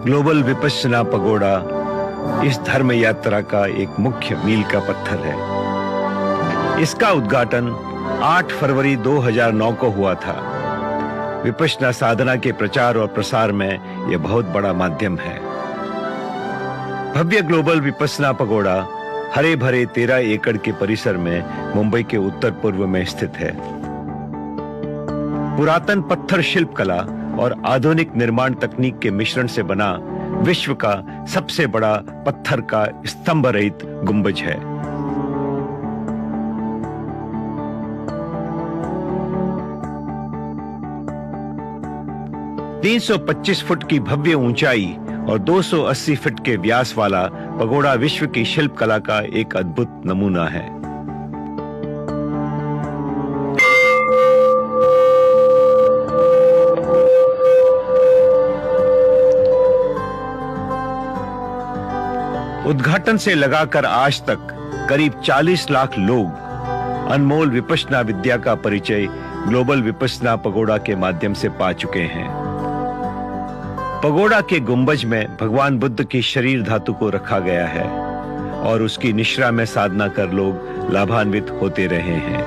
Global Vipassana pagoda इस धर्म यात्रा का एक मुख्य मील का पत्थर है। इसका उद्घाटन 8 फरवरी 2009 को हुआ था। विपश्यना साधना के प्रचार और प्रसार में यह बहुत बड़ा माध्यम है। भव्य ग्लोबल विपश्यना पगोड़ा हरे भरे 13 एकड़ के परिसर में मुंबई के उत्तर पूर्व में स्थित है। पुरातन पत्थर शिल्प कला और आधुनिक निर्माण तकनीक के मिश्रण से बना विश्व का सबसे बड़ा पत्थर का स्तंभ रहित गुंबज है। (325 फुट की भव्य ऊंचाई और 280 फीट के व्यास वाला पगोड़ा विश्व की शिल्प कला का एक अद्भुत नमूना है। उद्घाटन से लगाकर आज तक करीब 40 लाख लोग अनमोल विपश्यना विद्या का परिचय ग्लोबल विपश्यना पगोड़ा के माध्यम से पा चुके हैं। पगोड़ा के गुंबज में भगवान बुद्ध की शरीर धातु को रखा गया है और उसकी निश्रा में साधना कर लोग लाभान्वित होते रहे हैं।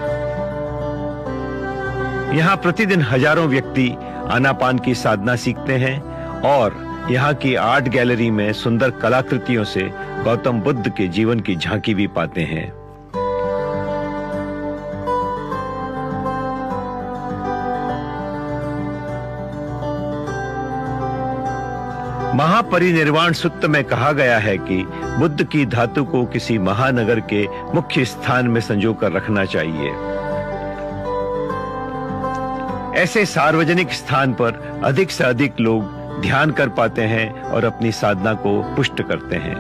यहाँ प्रतिदिन हजारों व्यक्ति आनापान की साधना सीखते हैं और यहाँ की आर्ट गैलरी में सुंदर कलाकृतियों से गौतम बुद्ध के जीवन की झांकी भी पाते हैं। महापरिनिर्वाण सूत्र में कहा गया है कि बुद्ध की धातु को किसी महानगर के मुख्य स्थान में संजोकर रखना चाहिए। ऐसे सार्वजनिक स्थान पर अधिक से अधिक लोग ध्यान कर पाते हैं और अपनी साधना को पुष्ट करते हैं।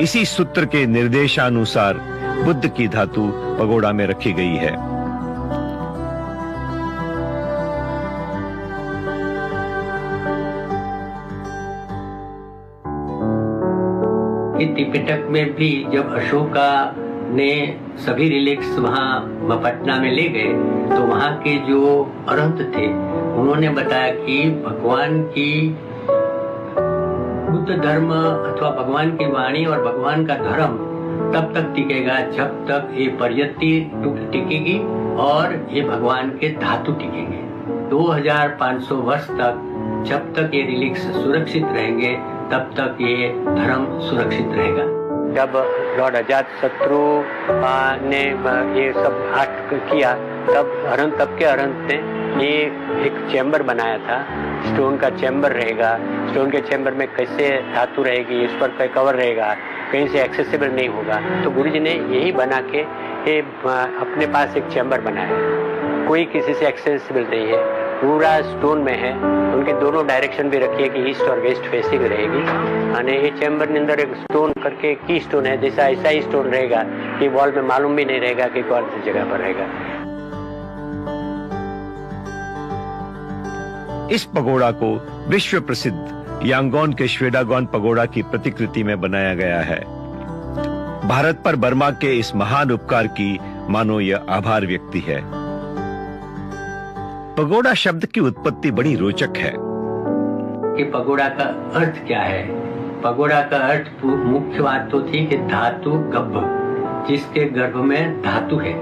इसी सूत्र के निर्देशानुसार बुद्ध की धातु पगोड़ा में रखी गई है। त्रिपिटक में भी जब अशोका ने सभी रिलिक्स वहाँ पटना में ले गए तो वहाँ के जो अरहंत थे उन्होंने बताया कि भगवान की बुद्ध धर्म अथवा भगवान की वाणी और भगवान का धर्म तब तक टिकेगा जब तक ये पर्यति टिकेगी और ये भगवान के धातु टिकेंगे। 2500 वर्ष तक जब तक ये रिलिक्स सुरक्षित रहेंगे तब तक ये धर्म सुरक्षित रहेगा। जब लॉर्ड अजातशत्रु ने ये सब हट किया तब के अरहंत ने ये एक चैम्बर बनाया था। स्टोन का चैम्बर रहेगा, स्टोन के चैम्बर में कैसे धातु रहेगी, इस पर कोई कवर रहेगा, कहीं से एक्सेसिबल नहीं होगा। तो गुरुजी ने यही बना के ये अपने पास एक चैम्बर बनाया, कोई किसी से एक्सेसिबल नहीं है, पूरा स्टोन में है। उनके दोनों डायरेक्शन भी रखी है कि ईस्ट और वेस्ट फेसिंग रहेगी। और ये चैम्बर के अंदर एक स्टोन करके की स्टोन है, जैसा ऐसा ही स्टोन रहेगा कि वॉल में मालूम भी नहीं रहेगा कि कौन सी जगह पर रहेगा। इस पगोड़ा को विश्व प्रसिद्ध यांगोन के श्वेडागोन पगोड़ा की प्रतिकृति में बनाया गया है। भारत पर बर्मा के इस महान उपकार की मानो यह आभार व्यक्ति है। पगोड़ा शब्द की उत्पत्ति बड़ी रोचक है कि पगोड़ा का अर्थ क्या है। पगोड़ा का अर्थ मुख्य बात तो थी कि धातु गब्ब, जिसके गर्भ में धातु है,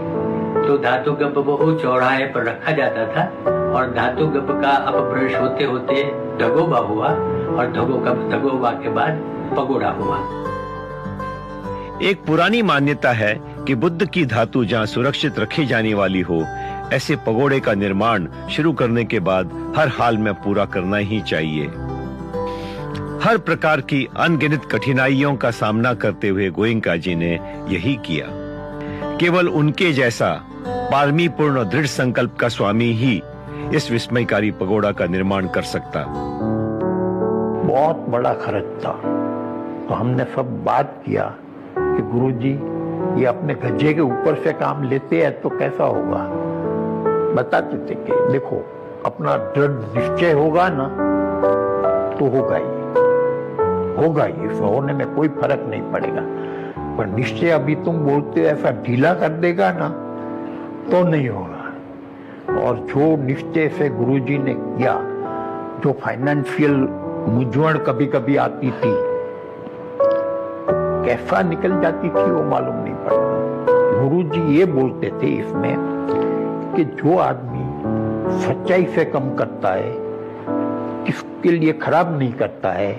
तो धातु गब्ब को चौराहे पर रखा जाता था और धातु गब्ब का अपभ्रंश होते होते धगोबा हुआ और धगोबा के बाद पगोड़ा हुआ। एक पुरानी मान्यता है कि बुद्ध की धातु जहाँ सुरक्षित रखी जाने वाली हो, ऐसे पगोड़े का निर्माण शुरू करने के बाद हर हाल में पूरा करना ही चाहिए। हर प्रकार की अनगिनत कठिनाइयों का सामना करते हुए गोयंका जी ने यही किया। केवल उनके जैसा पारमी पूर्ण और दृढ़ संकल्प का स्वामी ही इस विस्मयकारी पगोड़ा का निर्माण कर सकता। बहुत बड़ा खर्च था, तो हमने सब बात किया कि गुरुजी ये अपने गज्जे के ऊपर से काम लेते हैं तो कैसा होगा। बताते थे कि देखो अपना दृढ़ निश्चय होगा ना तो होगा ही, होगा ही, इसमें होने में कोई फर्क नहीं पड़ेगा। पर निश्चय अभी तुम बोलते हो ऐसा ढीला कर देगा ना तो नहीं होगा। और जो निश्चय से गुरुजी ने किया, जो फाइनेंशियल मुझवण कभी कभी आती थी, कैसा निकल जाती थी वो मालूम नहीं पड़ता। गुरुजी ये बोलते थे इसमें कि जो आदमी सच्चाई से कम करता है, किसके लिए खराब नहीं करता है,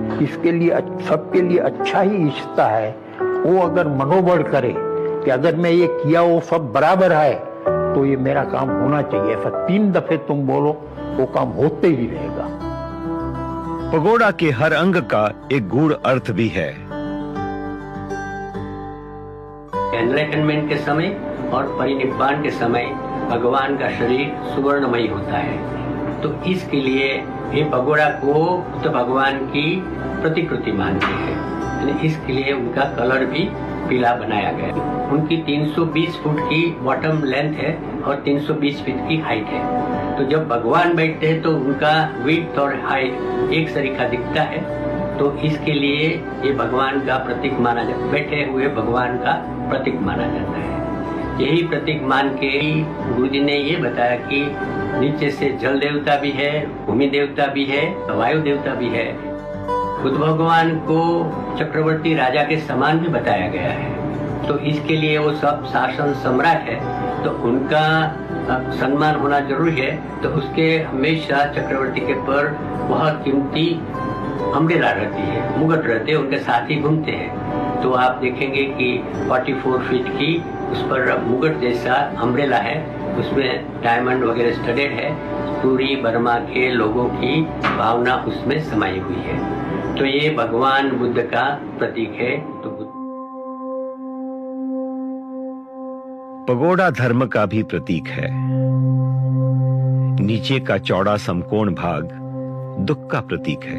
किसके लिए सबके लिए अच्छा ही इच्छता है, वो अगर मनोबल करे कि अगर मैं ये किया वो सब बराबर है तो ये मेरा काम होना चाहिए, ऐसा 3 दफे तुम बोलो वो काम होते ही रहेगा। पगोड़ा के हर अंग का एक गूढ़ अर्थ भी है। एनलाइटनमेंट के समय और परिनिब्बाण के समय भगवान का शरीर सुवर्णमयी होता है, तो इसके लिए ये पगोड़ा को तो भगवान की प्रतिकृति मानते हैं, इसके लिए उनका कलर भी पीला बनाया गया। उनकी 320 फुट की बॉटम लेंथ है और 320 फीट की हाइट है। तो जब भगवान बैठते हैं तो उनका विड्थ और हाइट एक सरीका दिखता है, तो इसके लिए ये भगवान का प्रतीक माना जाता है, बैठे हुए भगवान का प्रतीक माना जाता है। यही प्रतीक मान के गुरुजी ने ये बताया कि नीचे से जल देवता भी है, भूमि देवता भी है, वायु देवता भी है। बुद्ध भगवान को चक्रवर्ती राजा के समान भी बताया गया है, तो इसके लिए वो सब शासन सम्राट है, तो उनका सम्मान होना जरूरी है। तो उसके हमेशा चक्रवर्ती के पर बहुत कीमती अम्ब्रेला रहती है, मुकुट रहते हैं, उनके साथ ही घूमते हैं। तो आप देखेंगे कि 44 फीट की उस पर मुकुट जैसा अम्ब्रेला है, उसमें डायमंड वगैरह स्टडेड है। पूरी बर्मा के लोगों की भावना उसमें समाई हुई है, तो ये भगवान बुद्ध का प्रतीक है। तो पगोड़ा धर्म का भी प्रतीक है। नीचे का चौड़ा समकोण भाग दुख का प्रतीक है,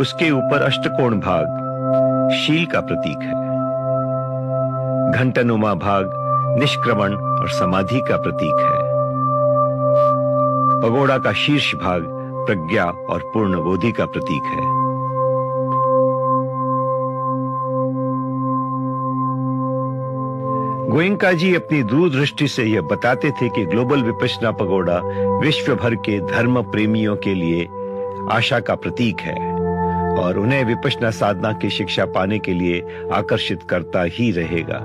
उसके ऊपर अष्टकोण भाग शील का प्रतीक है, घंटानुमा भाग निष्क्रमण और समाधि का प्रतीक है। पगोड़ा का शीर्ष भाग प्रज्ञा और पूर्ण बोधि का प्रतीक है। गोयंका जी अपनी दूरदृष्टि से यह बताते थे कि ग्लोबल विपश्यना पगोड़ा विश्व भर के धर्म प्रेमियों के लिए आशा का प्रतीक है और उन्हें विपश्यना साधना की शिक्षा पाने के लिए आकर्षित करता ही रहेगा।